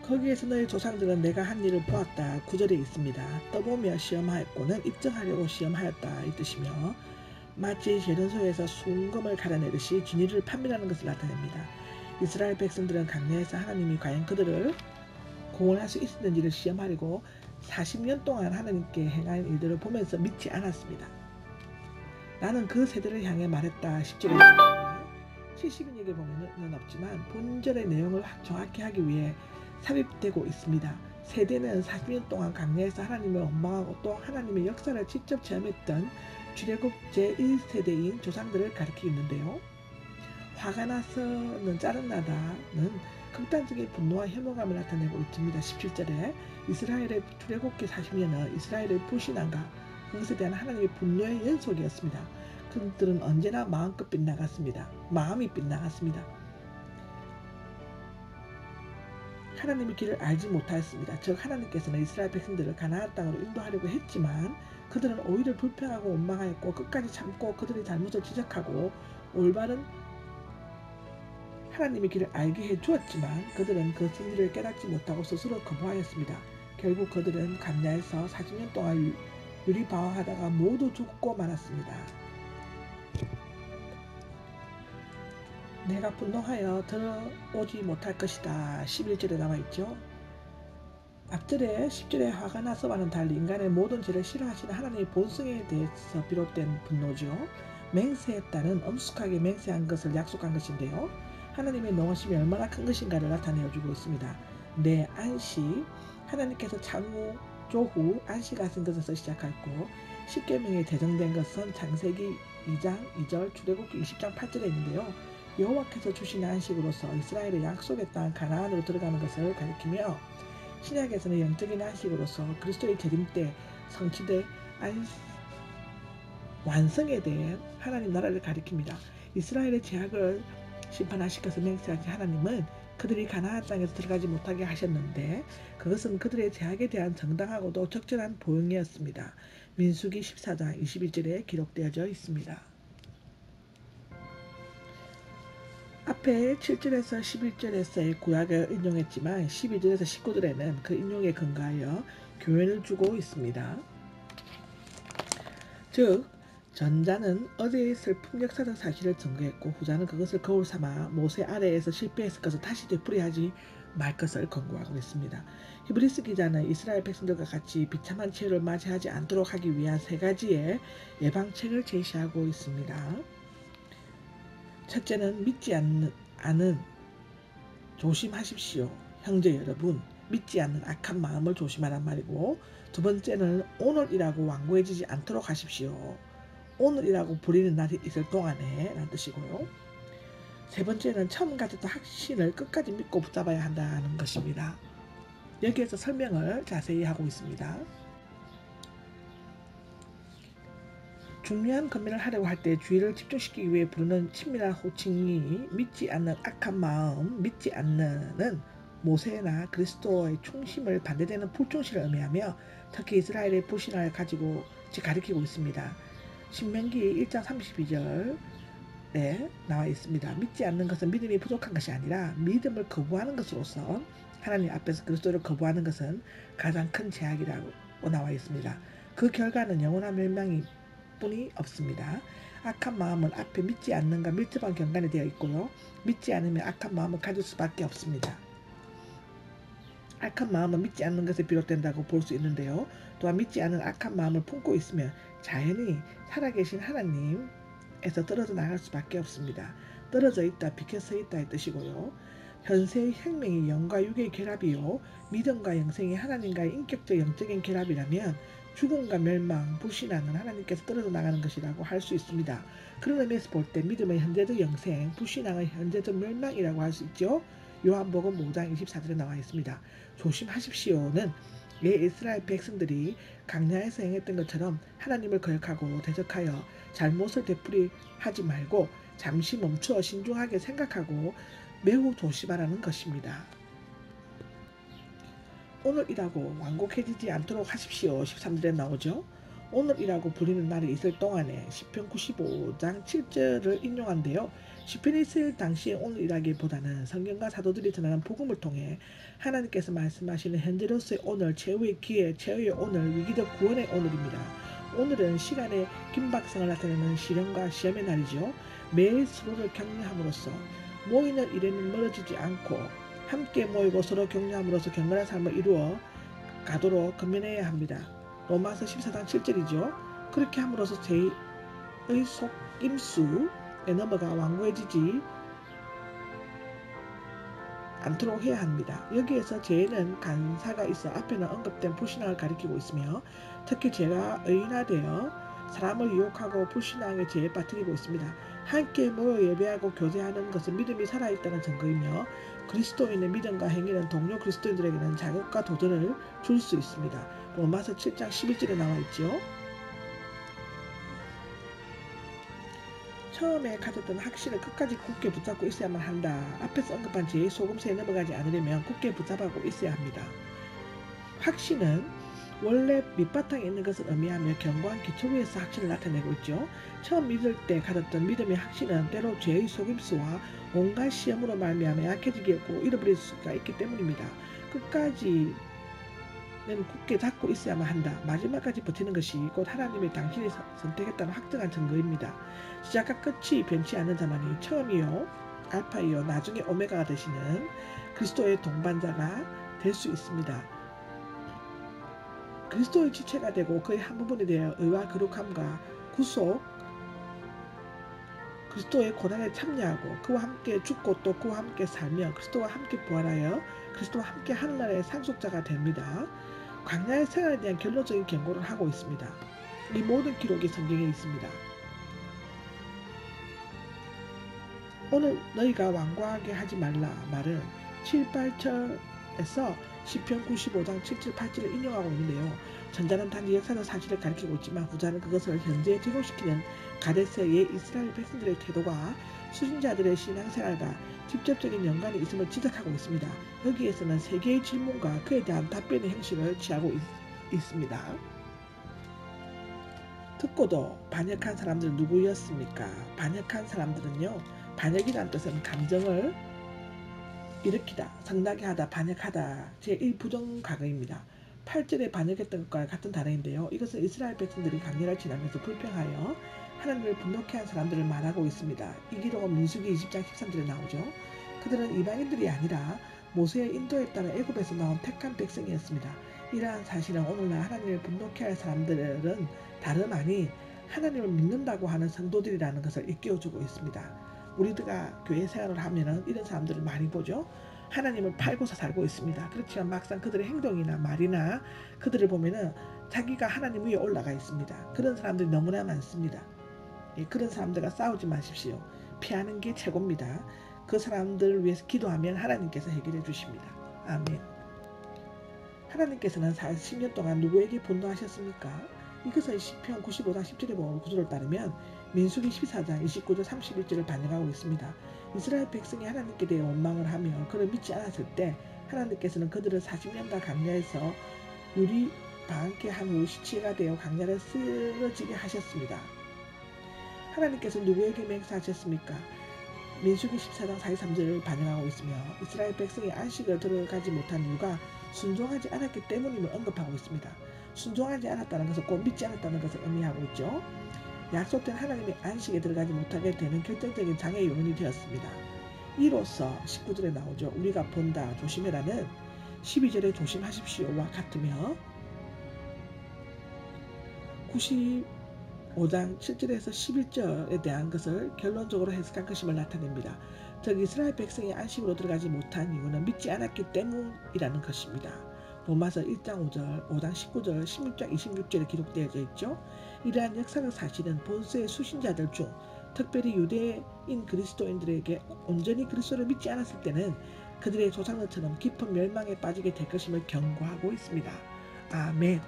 거기에서 너희 조상들은 내가 한 일을 보았다. 9절에 있습니다. 떠보며 시험하였고는 입증하려고 시험하였다 이 뜻이며, 마치 재련소에서 순금을 갈아내듯이 진리를 판별하는 것을 나타냅니다. 이스라엘 백성들은 강야에서 하나님이 과연 그들을 구원할 수 있었는지를 시험하려고 40년 동안 하나님께 행한 일들을 보면서 믿지 않았습니다. 나는 그 세대를 향해 말했다. 10절에 70인 얘기 보면은 없지만 본절의 내용을 정확히 하기 위해 삽입되고 있습니다. 세대는 40년 동안 강야에서 하나님을 원망하고 또 하나님의 역사를 직접 체험했던 출애굽 제1세대인 조상들을 가리키고 있는데요. 화가 나서는 짜증나다는 극단적인 분노와 혐오감을 나타내고 있습니다. 17절에 이스라엘의 출애굽기 40년은 이스라엘의 불신앙과 그것에 대한 하나님의 분노의 연속이었습니다. 그들은 언제나 마음이 빗나갔습니다. 하나님의 길을 알지 못하였습니다. 즉 하나님께서는 이스라엘 백성들을 가나안 땅으로 인도하려고 했지만 그들은 오히려 불평하고 원망하였고 끝까지 참고 그들의 잘못을 지적하고 올바른 하나님의 길을 알게 해주었지만 그들은 그 진리를 깨닫지 못하고 스스로 거부하였습니다. 결국 그들은 광야에서 40년 동안 유리방황하다가 모두 죽고 말았습니다. 내가 분노하여 들어오지 못할 것이다. 11절에 나와있죠. 앞절에 10절에 화가 나서와는 달리 인간의 모든 죄를 싫어하시는 하나님의 본성에 대해서 비롯된 분노죠. 맹세했다는 엄숙하게 맹세한 것을 약속한 것인데요. 하나님의 농하심이 얼마나 큰 것인가를 나타내어주고 있습니다. 내 안식, 하나님께서 창조 후 안식을 하신 것에서 시작했고 10계명에 제정된 것은 창세기 2장 2절, 출애굽기 20장 8절에 있는데요. 여호와께서 주신 안식으로서 이스라엘의 약속의 땅 가나안으로 들어가는 것을 가리키며 신약에서는 영적인 안식으로서 그리스도의 재림 때 성취된 완성에 대한 하나님 나라를 가리킵니다. 이스라엘의 죄악을 심판하실 것을 맹세하신 하나님은 그들이 가나안 땅에서 들어가지 못하게 하셨는데 그것은 그들의 죄악에 대한 정당하고도 적절한 보응이었습니다. 민수기 14장 21절에 기록되어져 있습니다. 앞에 7절에서 11절에서의 구약을 인용했지만 12절에서 19절에는 그 인용에 근거하여 교훈을 주고 있습니다. 즉 전자는 어제의 슬픈 역사적 사실을 증거했고 후자는 그것을 거울 삼아 모세 아래에서 실패했을 것을 다시 되풀이하지 말 것을 권고하고 있습니다. 히브리스 기자는 이스라엘 백성들과 같이 비참한 최후를 맞이하지 않도록 하기 위한 세 가지의 예방책을 제시하고 있습니다. 첫째는 믿지 않는 조심하십시오. 형제 여러분, 믿지 않는 악한 마음을 조심하란 말이고, 두 번째는 오늘이라고 완고해지지 않도록 하십시오. 오늘이라고 부리는 날이 있을 동안에 라는 뜻이고요. 세 번째는 처음 가졌던 확신을 끝까지 믿고 붙잡아야 한다는 것입니다. 여기에서 설명을 자세히 하고 있습니다. 중요한 권면을 하려고 할 때 주의를 집중시키기 위해 부르는 친밀한 호칭이 믿지 않는 악한 마음, 믿지 않는은 모세나 그리스도의 충심을 반대되는 불충실을 의미하며 특히 이스라엘의 불신앙을 가리키고 있습니다. 신명기 1장 32절에 나와 있습니다. 믿지 않는 것은 믿음이 부족한 것이 아니라 믿음을 거부하는 것으로서 하나님 앞에서 그리스도를 거부하는 것은 가장 큰 죄악이라고 나와 있습니다. 그 결과는 영원한 멸망이 뿐이 없습니다. 악한 마음은 앞에 믿지 않는가 밀접한 연관이 되어 있고요. 믿지 않으면 악한 마음을 가질 수밖에 없습니다. 악한 마음은 믿지 않는 것에 비롯된다고 볼 수 있는데요. 또한 믿지 않은 악한 마음을 품고 있으면 자연히 살아계신 하나님에서 떨어져 나갈 수밖에 없습니다. 떨어져 있다, 비켜서 있다의 뜻이고요. 현세의 혁명이 영과 육의 결합이요 믿음과 영생이 하나님과의 인격적 영적인 결합이라면 죽음과 멸망, 불신앙은 하나님께서 떨어져 나가는 것이라고 할 수 있습니다. 그런 의미에서 볼 때 믿음의 현재적 영생, 불신앙의 현재적 멸망이라고 할 수 있죠. 요한복음 5장 24절에 나와 있습니다. 조심하십시오는 이스라엘 백성들이 광야에서 행했던 것처럼 하나님을 거역하고 대적하여 잘못을 되풀이하지 말고 잠시 멈추어 신중하게 생각하고 매우 조심하라는 것입니다. 오늘이라고 완곡해지지 않도록 하십시오. 13절에 나오죠. 오늘이라고 부리는 날이 있을 동안에 시편 95장 7절을 인용한데요. 시편이 쓰일 당시의 오늘이라기보다는 성경과 사도들이 전하는 복음을 통해 하나님께서 말씀하시는 현재로서의 오늘, 최후의 기회, 최후의 오늘, 위기적 구원의 오늘입니다. 오늘은 시간의 긴박성을 나타내는 시련과 시험의 날이죠. 매일 서로를 격려함으로써 모이는 일에는 멀어지지 않고 함께 모이고 서로 격려함으로써 경건한 삶을 이루어 가도록 건면해야 합니다. 로마서 14장 7절이죠. 그렇게 함으로써 죄의 속임수에 넘어가 완고해지지 않도록 해야 합니다. 여기에서 죄는 간사가 있어 앞에는 언급된 불신앙을 가리키고 있으며 특히 죄가 의인화되어 사람을 유혹하고 불신앙의 죄에 빠뜨리고 있습니다. 함께 모여 예배하고 교제하는 것은 믿음이 살아있다는 증거이며 그리스도인의 믿음과 행위는 동료 그리스도인들에게는 자극과 도전을 줄 수 있습니다. 로마서 7장 11절에 나와있죠. 처음에 가졌던 확신을 끝까지 굳게 붙잡고 있어야만 한다. 앞에서 언급한 죄의 속음새에 넘어가지 않으려면 굳게 붙잡고 있어야 합니다. 확신은 원래 밑바탕에 있는 것을 의미하며 견고한 기초 위에서 확신을 나타내고 있죠. 처음 믿을 때 가졌던 믿음의 확신은 때로 죄의 속임수와 온갖 시험으로 말미암아 약해지고 잃어버릴 수가 있기 때문입니다. 끝까지는 굳게 잡고 있어야만 한다. 마지막까지 버티는 것이 곧 하나님의 당신이 선택했다는 확정한 증거입니다. 시작과 끝이 변치 않는 자만이 처음이요 알파이요 나중에 오메가가 되시는 그리스도의 동반자가 될 수 있습니다. 그리스도의 지체가 되고 그의 한 부분에 대해 의와 거룩함과 구속, 그리스도의 고난에 참여하고 그와 함께 죽고 또 그와 함께 살며 그리스도와 함께 부활하여 그리스도와 함께 하늘나라의 상속자가 됩니다. 광야의 생활에 대한 결론적인 경고를 하고 있습니다. 이 모든 기록이 성경에 있습니다. 오늘 너희가 완고하게 하지 말라 말은 7, 8절에서 시편 95장 7, 8절을 인용하고 있는데요. 전자는 단지 역사적 사실을 가리키고 있지만 후자는 그것을 현재에 적용시키는 가데스의 이스라엘 백성들의 태도가 수신자들의 신앙생활과 직접적인 연관이 있음을 지적하고 있습니다. 여기에서는 세 개의 질문과 그에 대한 답변의 형식을 취하고 있습니다. 듣고도 반역한 사람들은 누구였습니까? 반역한 사람들은요. 반역이라는 뜻은 감정을 일으키다, 성나게 하다, 반역하다 제1부정과거입니다. 8절에 반역했던 것과 같은 단어인데요. 이것은 이스라엘 백성들이 강렬을 지나면서 불평하여 하나님을 분노케 한 사람들을 말하고 있습니다. 이 기록은 민수기 20장 13절에 나오죠. 그들은 이방인들이 아니라 모세의 인도에 따라 애굽에서 나온 택한 백성이었습니다. 이러한 사실은 오늘날 하나님을 분노케 할 사람들은 다름 아닌 하나님을 믿는다고 하는 성도들이라는 것을 일깨워주고 있습니다. 우리가 교회 생활을 하면은 이런 사람들을 많이 보죠. 하나님을 팔고서 살고 있습니다. 그렇지만 막상 그들의 행동이나 말이나 그들을 보면은 자기가 하나님 위에 올라가 있습니다. 그런 사람들이 너무나 많습니다. 그런 사람들과 싸우지 마십시오. 피하는 게 최고입니다. 그 사람들을 위해서 기도하면 하나님께서 해결해 주십니다. 아멘. 하나님께서는 40년 동안 누구에게 분노하셨습니까? 이것은 시편 95장 10절에 보면 구절을 따르면 민수기 14장 29절 31절을 반영하고 있습니다. 이스라엘 백성이 하나님께 대해 원망을 하며 그를 믿지 않았을 때 하나님께서는 그들을 40년간 광야에서 유리 방황케 한 후 시체가 되어 광야를 쓰러지게 하셨습니다. 하나님께서 누구에게 맹세하셨습니까? 민수기 14장 43절을 반영하고 있으며 이스라엘 백성이 안식을 들어가지 못한 이유가 순종하지 않았기 때문임을 언급하고 있습니다. 순종하지 않았다는 것은 꼭 믿지 않았다는 것을 의미하고 있죠. 약속된 하나님의 안식에 들어가지 못하게 되는 결정적인 장애 요인이 되었습니다. 이로써 19절에 나오죠. 우리가 본다 조심해라는 12절에 조심하십시오와 같으며 95장 7절에서 11절에 대한 것을 결론적으로 해석한 것임을 나타냅니다. 즉 이스라엘 백성이 안식으로 들어가지 못한 이유는 믿지 않았기 때문이라는 것입니다. 로마서 1장 5절, 5장 19절, 16장 26절에 기록되어져 있죠. 이러한 역사적 사실은 본서의 수신자들 중 특별히 유대인 그리스도인들에게 온전히 그리스도를 믿지 않았을 때는 그들의 조상들처럼 깊은 멸망에 빠지게 될 것임을 경고하고 있습니다. 아멘.